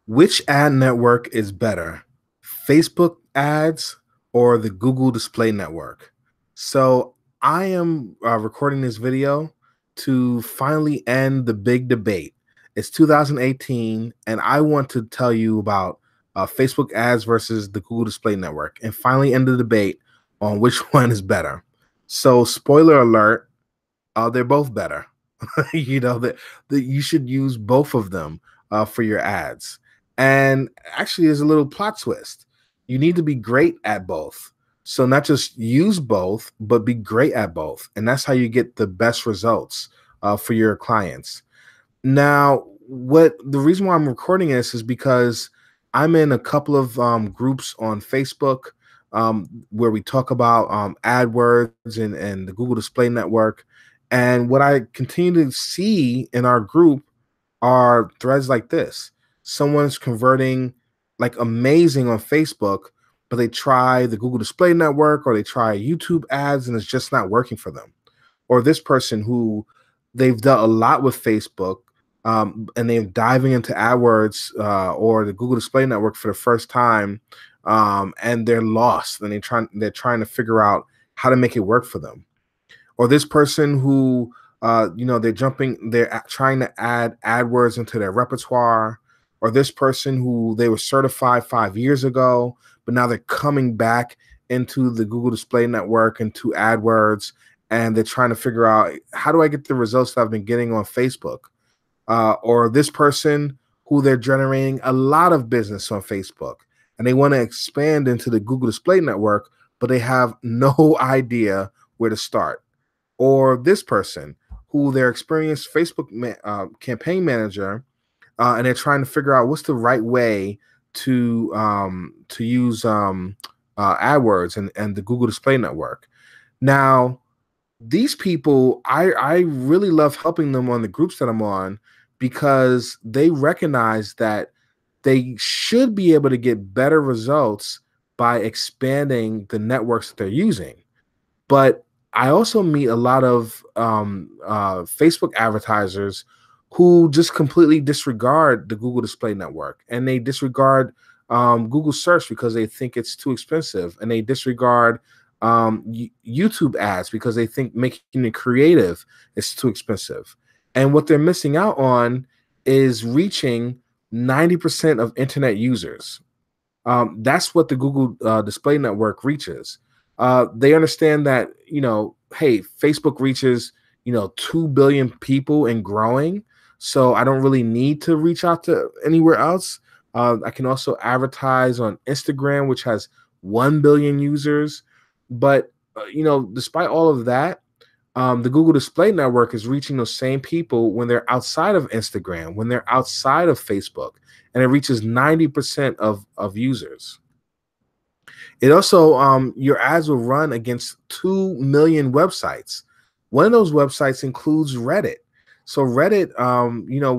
Which ad network is better, Facebook ads or the Google Display Network? So I am recording this video to finally end the big debate. It's 2018, and I want to tell you about Facebook ads versus the Google Display Network and finally end the debate on which one is better. So, spoiler alert, they're both better. That you should use both of them for your ads. And actually, there's a little plot twist. You need to be great at both. So not just use both, but be great at both, and that's how you get the best results for your clients. Now, what the reason why I'm recording this is because I'm in a couple of groups on Facebook where we talk about AdWords and the Google Display Network. And what I continue to see in our group are threads like this. Someone's converting like amazing on Facebook, but they try the Google Display Network or they try YouTube ads and it's just not working for them. Or this person who they've done a lot with Facebook, and they're diving into AdWords or the Google Display Network for the first time, and they're lost and they're trying to figure out how to make it work for them. Or this person who they're trying to add AdWords into their repertoire. Or this person who they were certified 5 years ago, but now they're coming back into the Google Display Network and to AdWords, and they're trying to figure out, how do I get the results that I've been getting on Facebook? Or this person who they're generating a lot of business on Facebook and they want to expand into the Google Display Network, but they have no idea where to start. Or this person who they're experienced Facebook campaign manager, and they're trying to figure out what's the right way to use AdWords and the Google Display Network. Now, these people, I really love helping them on the groups that I'm on because they recognize that they should be able to get better results by expanding the networks that they're using. But I also meet a lot of Facebook advertisers who just completely disregard the Google Display Network, and they disregard Google search because they think it's too expensive, and they disregard YouTube ads because they think making it creative is too expensive. And what they're missing out on is reaching 90% of internet users. That's what the Google Display Network reaches. They understand that, hey, Facebook reaches, 2 billion people and growing. So I don't really need to reach out to anywhere else. I can also advertise on Instagram, which has 1 billion users. But, despite all of that, the Google Display Network is reaching those same people when they're outside of Instagram, when they're outside of Facebook, and it reaches 90% of users. It also, your ads will run against 2 million websites. One of those websites includes Reddit. So Reddit,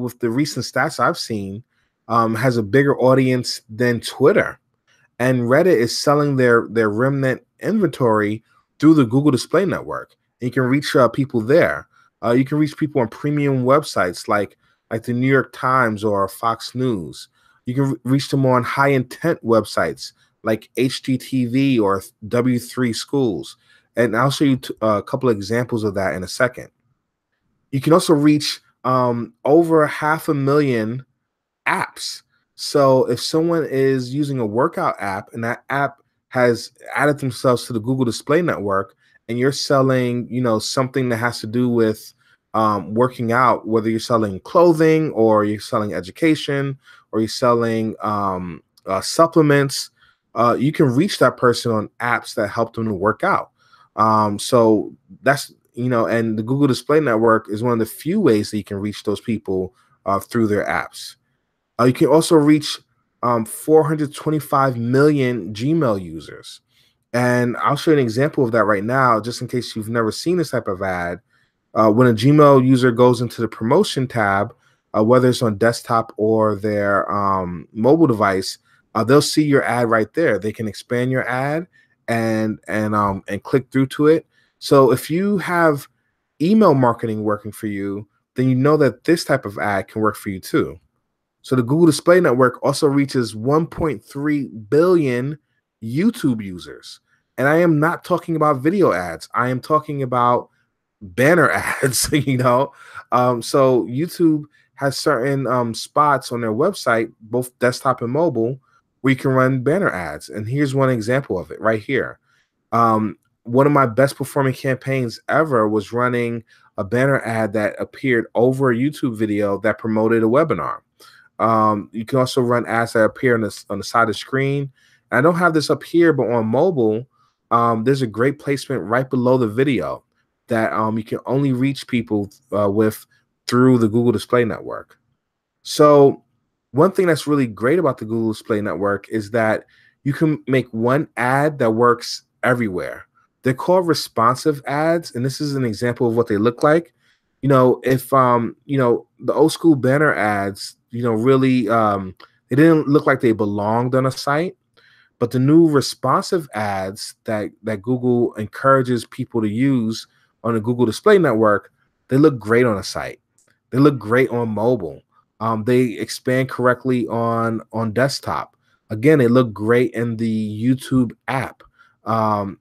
with the recent stats I've seen, has a bigger audience than Twitter. And Reddit is selling their remnant inventory through the Google Display Network. And you can reach people there. You can reach people on premium websites like the New York Times or Fox News. You can reach them on high intent websites like HGTV or W3 Schools. And I'll show you a couple of examples of that in a second. You can also reach over 500,000 apps. So if someone is using a workout app and that app has added themselves to the Google Display Network, and you're selling, something that has to do with working out, whether you're selling clothing or you're selling education or you're selling supplements, you can reach that person on apps that help them to work out. So that's, and the Google Display Network is one of the few ways that you can reach those people through their apps. You can also reach 425 million Gmail users. And I'll show you an example of that right now, just in case you've never seen this type of ad. When a Gmail user goes into the promotion tab, whether it's on desktop or their mobile device, they'll see your ad right there. They can expand your ad and click through to it. So if you have email marketing working for you, then you know that this type of ad can work for you too. So the Google Display Network also reaches 1.3 billion YouTube users. And I am not talking about video ads. I am talking about banner ads, So YouTube has certain spots on their website, both desktop and mobile, where you can run banner ads. And here's one example of it right here. One of my best performing campaigns ever was running a banner ad that appeared over a YouTube video that promoted a webinar. You can also run ads that appear on the side of the screen. And I don't have this up here, but on mobile, there's a great placement right below the video that you can only reach people with through the Google Display Network. So one thing that's really great about the Google Display Network is that you can make one ad that works everywhere. They're called responsive ads, and this is an example of what they look like. If the old school banner ads, really they didn't look like they belonged on a site, but the new responsive ads that Google encourages people to use on the Google Display Network, they look great on a site. They look great on mobile. They expand correctly on desktop. Again, they look great in the YouTube app.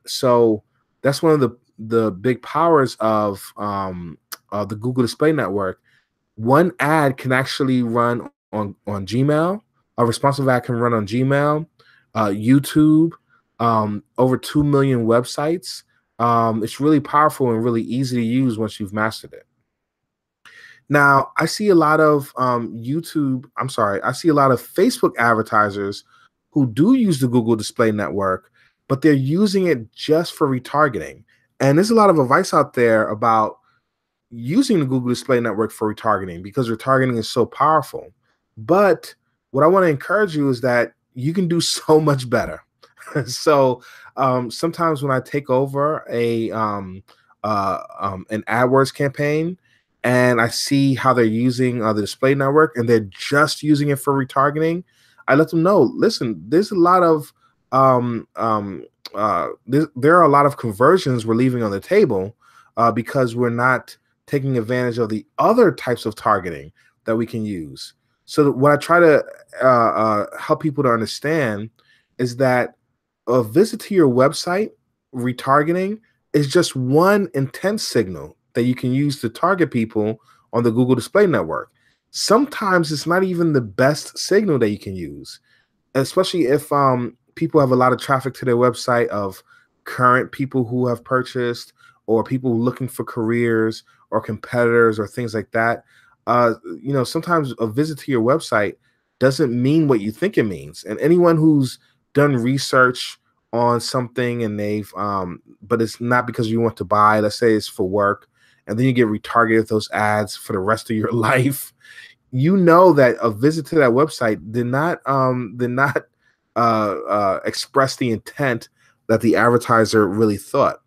So that's one of the big powers of the Google Display Network. One ad can actually run on Gmail. A responsive ad can run on Gmail, YouTube, over 2 million websites. It's really powerful and really easy to use once you've mastered it. Now, I see a lot of I see a lot of Facebook advertisers who do use the Google Display Network, but they're using it just for retargeting. And there's a lot of advice out there about using the Google Display Network for retargeting because retargeting is so powerful. But what I want to encourage you is that you can do so much better. So sometimes when I take over an AdWords campaign and I see how they're using the display network and they're just using it for retargeting, I let them know, listen, there's a lot of there are a lot of conversions we're leaving on the table because we're not taking advantage of the other types of targeting that we can use. So what I try to help people to understand is that a visit to your website, retargeting, is just one intent signal that you can use to target people on the Google Display Network. Sometimes it's not even the best signal that you can use, especially if people have a lot of traffic to their website of current people who have purchased or people looking for careers or competitors or things like that. Sometimes a visit to your website doesn't mean what you think it means. And anyone who's done research on something and but it's not because you want to buy, let's say it's for work, and then you get retargeted with those ads for the rest of your life, that a visit to that website did not express the intent that the advertiser really thought.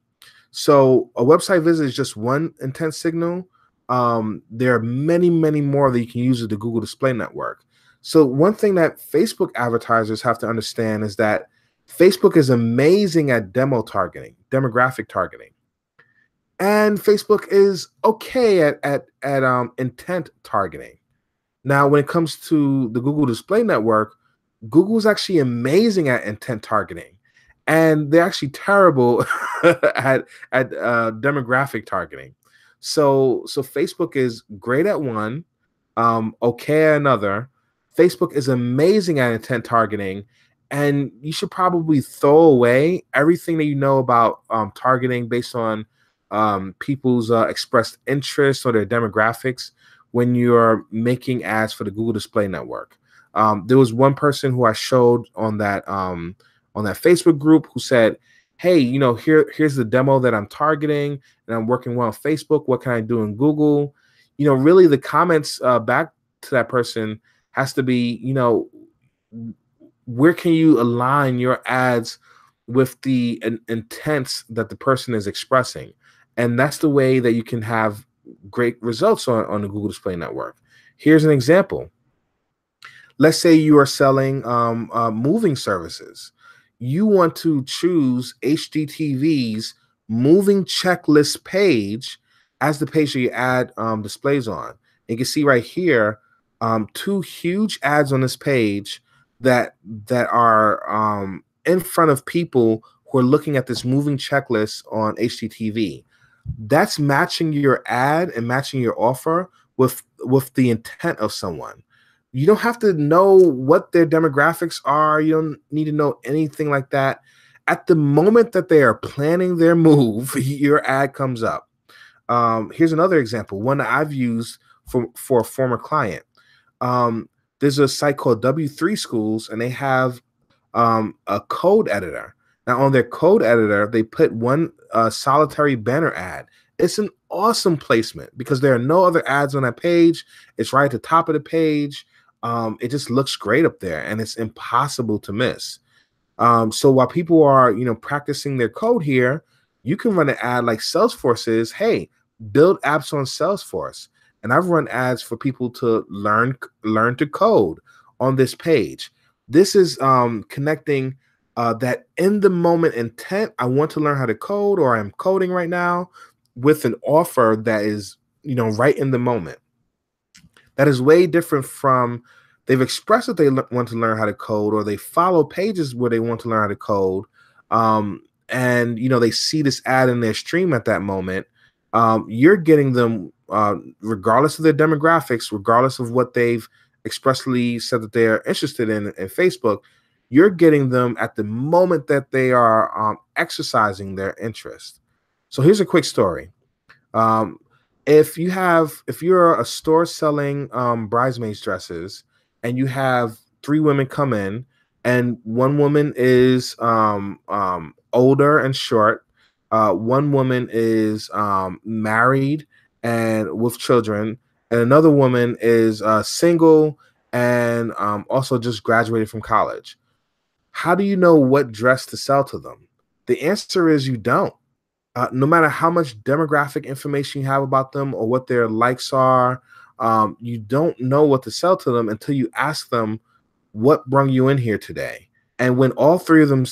So a website visit is just one intent signal. There are many, many more that you can use with the Google Display Network. So one thing that Facebook advertisers have to understand is that Facebook is amazing at demographic targeting. And Facebook is okay at intent targeting. Now, when it comes to the Google Display Network, Google is actually amazing at intent targeting, and they're actually terrible at demographic targeting. So Facebook is great at one, okay at another. Facebook is amazing at intent targeting, and you should probably throw away everything that you know about targeting based on people's expressed interests or their demographics when you're making ads for the Google Display Network. There was one person who I showed on that Facebook group who said, "Hey, here's the demo that I'm targeting, and I'm working well on Facebook. What can I do in Google?" Really the comments back to that person has to be, where can you align your ads with the intents that the person is expressing? And that's the way that you can have great results on the Google Display Network. Here's an example. Let's say you are selling moving services. You want to choose HGTV's moving checklist page as the page that your ad displays on. You can see right here, two huge ads on this page that are in front of people who are looking at this moving checklist on HGTV. That's matching your ad and matching your offer with the intent of someone. You don't have to know what their demographics are. You don't need to know anything like that. At the moment that they are planning their move, your ad comes up. Here's another example, one that I've used for a former client. There's a site called W3 Schools, and they have a code editor. Now, on their code editor, they put one solitary banner ad. It's an awesome placement because there are no other ads on that page. It's right at the top of the page. It just looks great up there, and it's impossible to miss. So while people are, practicing their code here, you can run an ad like Salesforce is, hey, build apps on Salesforce. And I've run ads for people to learn to code on this page. This is connecting that in the moment intent, I want to learn how to code, or I'm coding right now, with an offer that is, right in the moment. That is way different from they've expressed that they want to learn how to code, or they follow pages where they want to learn how to code. And they see this ad in their stream at that moment. You're getting them regardless of their demographics, regardless of what they've expressly said that they're interested in Facebook. You're getting them at the moment that they are exercising their interest. So here's a quick story. Um, if you're a store selling bridesmaids dresses, and you have three women come in, and one woman is older and short, one woman is married and with children, and another woman is single and also just graduated from college. How do you know what dress to sell to them? The answer is you don't. No matter how much demographic information you have about them or what their likes are, you don't know what to sell to them until you ask them what brung you in here today. And when all three of them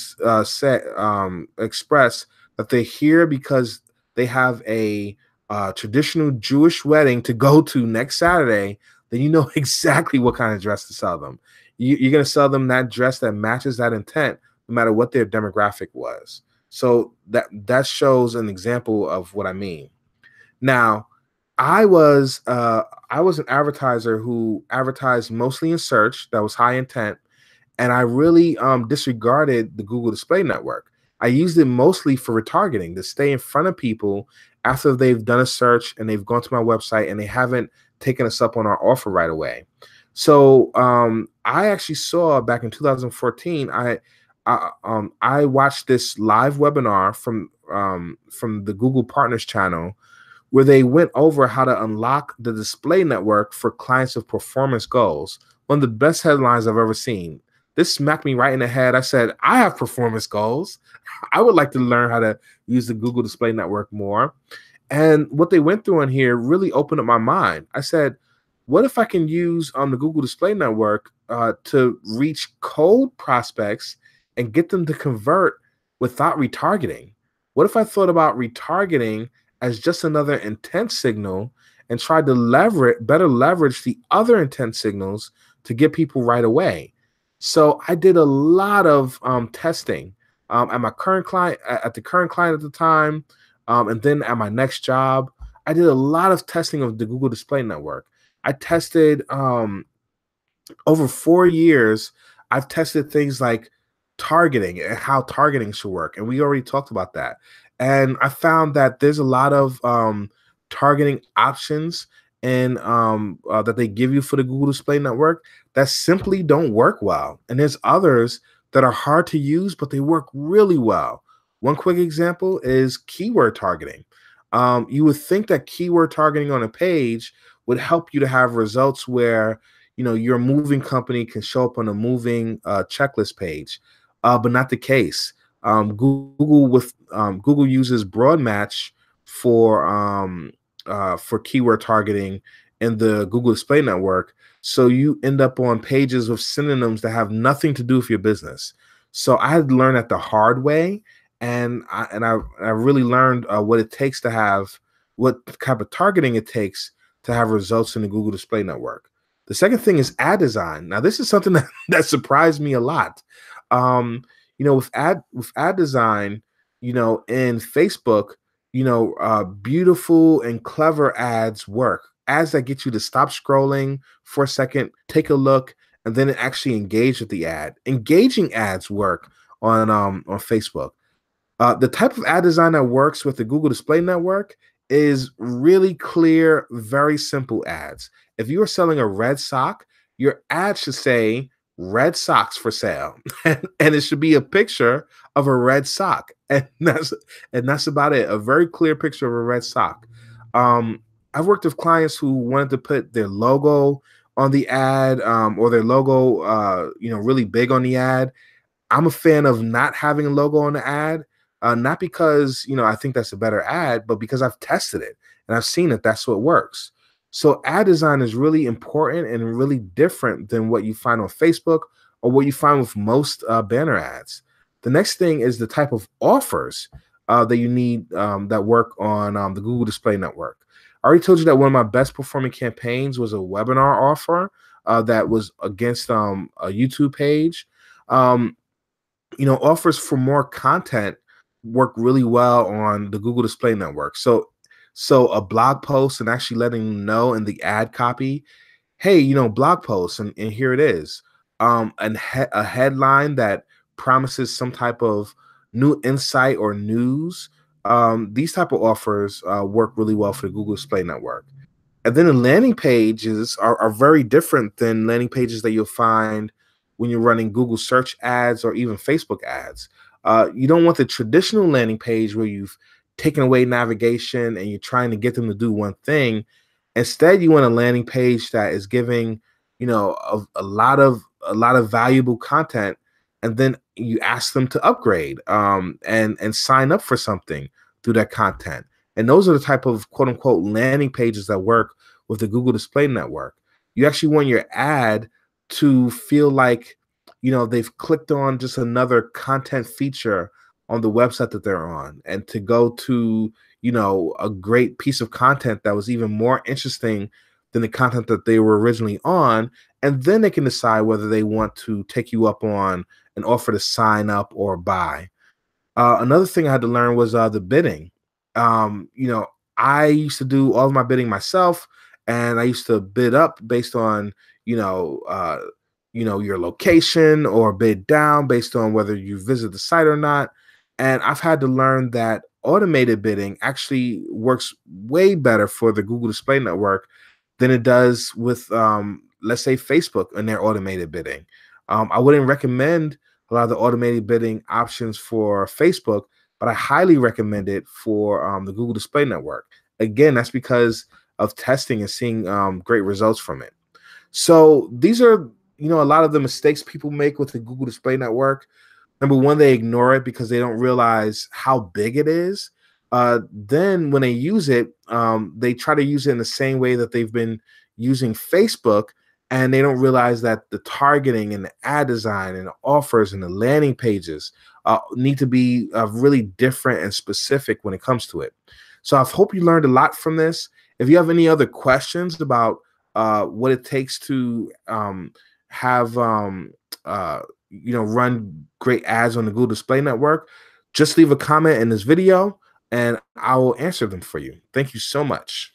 express that they're here because they have a traditional Jewish wedding to go to next Saturday, then you know exactly what kind of dress to sell them. You're going to sell them that dress that matches that intent, no matter what their demographic was. So that shows an example of what I mean. Now, I was an advertiser who advertised mostly in search that was high intent, and I really disregarded the Google Display Network. I used it mostly for retargeting, to stay in front of people after they've done a search and they've gone to my website and they haven't taken us up on our offer right away. So I actually saw back in 2014, I watched this live webinar from the Google Partners channel, where they went over how to unlock the display network for clients with performance goals. One of the best headlines I've ever seen. This smacked me right in the head. I said, I have performance goals. I would like to learn how to use the Google Display Network more. And what they went through in here really opened up my mind. I said, what if I can use the Google Display Network to reach cold prospects and get them to convert without retargeting? What if I thought about retargeting as just another intent signal and tried to better leverage the other intent signals to get people right away? So I did a lot of testing at my current client, at the current client at the time, and then at my next job. I did a lot of testing of the Google Display Network. I tested over 4 years. I've tested things like targeting and how targeting should work, and we already talked about that. And I found that there's a lot of targeting options and that they give you for the Google Display Network that simply don't work well. And there's others that are hard to use, but they work really well. One quick example is keyword targeting. You would think that keyword targeting on a page would help you to have results where your moving company can show up on a moving checklist page, but not the case. Google uses broad match for keyword targeting in the Google Display Network, so you end up on pages with synonyms that have nothing to do with your business. So I had to learn that the hard way, and I really learned what it takes to have what type of targeting it takes to have results in the Google Display Network. The second thing is ad design. Now, this is something that, that surprised me a lot. With ad design, in Facebook, beautiful and clever ads work. Ads that get you to stop scrolling for a second, take a look, and then actually engage with the ad. Engaging ads work on Facebook. The type of ad design that works with the Google Display Network is really clear, very simple ads. If you are selling a red sock, your ad should say red socks for sale. And it should be a picture of a red sock. And that's about it. A very clear picture of a red sock. Um, I've worked with clients who wanted to put their logo on the ad, or their logo really big on the ad. I'm a fan of not having a logo on the ad, not because I think that's a better ad, but because I've tested it and I've seen that that's what works. So ad design is really important and really different than what you find on Facebook or what you find with most banner ads. The next thing is the type of offers that you need that work on the Google Display Network. I already told you that one of my best performing campaigns was a webinar offer that was against a YouTube page. Um, Offers for more content work really well on the Google Display Network. So a blog post and actually letting them know in the ad copy, hey, blog post, and here it is. A headline that promises some type of new insight or news. These type of offers work really well for the Google Display Network. And then the landing pages are very different than landing pages that you'll find when you're running Google search ads or even Facebook ads. You don't want the traditional landing page where you've taken away navigation and you're trying to get them to do one thing. Instead, you want a landing page that is giving, a lot of valuable content, and then you ask them to upgrade and sign up for something through that content. And those are the type of quote unquote landing pages that work with the Google Display Network. You actually want your ad to feel like, they've clicked on just another content feature on the website that they're on, and to go to, a great piece of content that was even more interesting than the content that they were originally on. And then they can decide whether they want to take you up on an offer to sign up or buy. Another thing I had to learn was the bidding. I used to do all of my bidding myself, and I used to bid up based on you know uh, your location, or bid down based on whether you visit the site or not. And I've had to learn that automated bidding actually works way better for the Google Display Network than it does with, let's say, Facebook and their automated bidding. I wouldn't recommend a lot of the automated bidding options for Facebook, but I highly recommend it for the Google Display Network. Again, that's because of testing and seeing great results from it. So these are, a lot of the mistakes people make with the Google Display Network. Number one, they ignore it because they don't realize how big it is. Then when they use it, they try to use it in the same way that they've been using Facebook, and they don't realize that the targeting and the ad design and the offers and the landing pages need to be really different and specific when it comes to it. So I hope you learned a lot from this. If you have any other questions about what it takes to have run great ads on the Google Display Network, just leave a comment in this video and I will answer them for you. Thank you so much.